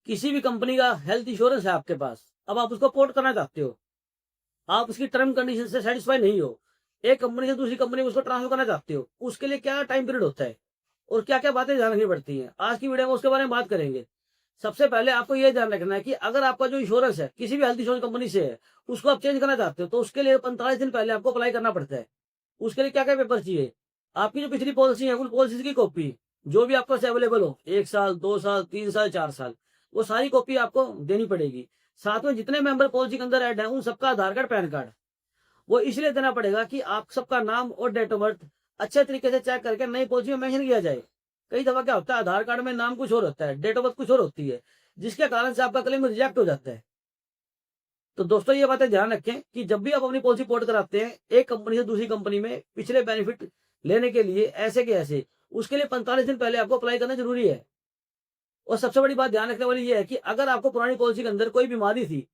किसी भी कंपनी का हेल्थ इंश्योरेंस है आपके पास, अब आप उसको पोर्ट करना चाहते हो, आप उसकी टर्म कंडीशन से सेटिस्फाई नहीं हो, एक कंपनी से दूसरी कंपनी में उसको ट्रांसफर करना चाहते हो, उसके लिए क्या टाइम पीरियड होता है और क्या क्या बातें ध्यान रखनी पड़ती हैं, आज की वीडियो में उसके बारे में बात करेंगे। सबसे पहले आपको यह ध्यान रखना है कि अगर आपका जो इंश्योरेंस है किसी भी हेल्थ इंश्योरेंस कंपनी से है, उसको आप चेंज करना चाहते हो, तो उसके लिए 45 दिन पहले आपको अप्लाई करना पड़ता है। उसके लिए क्या क्या पेपर चाहिए, आपकी जो पिछली पॉलिसी है उन पॉलिसी की कॉपी, जो भी आपके पास अवेलेबल हो, 1 साल 2 साल 3 साल 4 साल, वो सारी कॉपी आपको देनी पड़ेगी। साथ में जितने मेंबर पॉलिसी के अंदर ऐड है उन सबका आधार कार्ड पैन कार्ड, वो इसलिए देना पड़ेगा कि आप सबका नाम और डेट ऑफ बर्थ अच्छे तरीके से चेक करके नई पॉलिसी में मेंशन किया जाए। कई दफा क्या होता है, आधार कार्ड में नाम कुछ और होता है, डेट ऑफ बर्थ कुछ और होती है, जिसके कारण से आपका क्लेम रिजेक्ट हो जाता है। तो दोस्तों ये बातें ध्यान रखें कि जब भी आप अपनी पॉलिसी पोर्ट कराते हैं एक कंपनी से दूसरी कंपनी में पिछले बेनिफिट लेने के लिए, ऐसे के ऐसे, उसके लिए 45 दिन पहले आपको अप्लाई करना जरूरी है। और सबसे बड़ी बात ध्यान रखने वाली ये है कि अगर आपको पुरानी पॉलिसी के अंदर कोई बीमारी थी,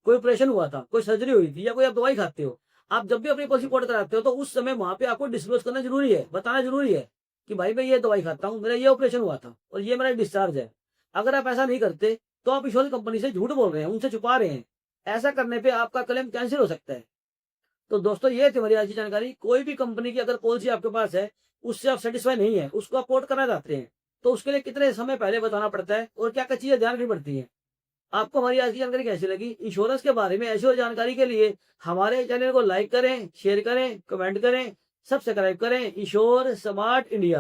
कोई ऑपरेशन हुआ था, कोई सर्जरी हुई थी, या कोई आप दवाई खाते हो, आप जब भी अपनी पॉलिसी पोर्ट कराते हो तो उस समय वहां पे आपको डिस्क्लोज करना जरूरी है, बताना जरूरी है कि भाई मैं ये दवाई खाता हूँ, मेरा ये ऑपरेशन हुआ था और ये मेरा डिस्चार्ज है। अगर आप ऐसा नहीं करते तो आप इंश्योरेंस कंपनी से झूठ बोल रहे हैं, उनसे छुपा रहे हैं। ऐसा करने पे आपका क्लेम कैंसिल हो सकता है। तो दोस्तों ये थी हमारी आज की जानकारी। कोई भी कंपनी की अगर पॉलिसी आपके पास है, उससे आप सेटिस्फाई नहीं है, उसको आप पोर्ट करना चाहते हैं, तो उसके लिए कितने समय पहले बताना पड़ता है और क्या क्या चीजें ध्यान रखनी पड़ती है। आपको हमारी आज की जानकारी कैसी लगी? इंश्योरेंस के बारे में ऐसी और जानकारी के लिए हमारे चैनल को लाइक करें, शेयर करें, कमेंट करें, सब्सक्राइब करें। Ensure smart India.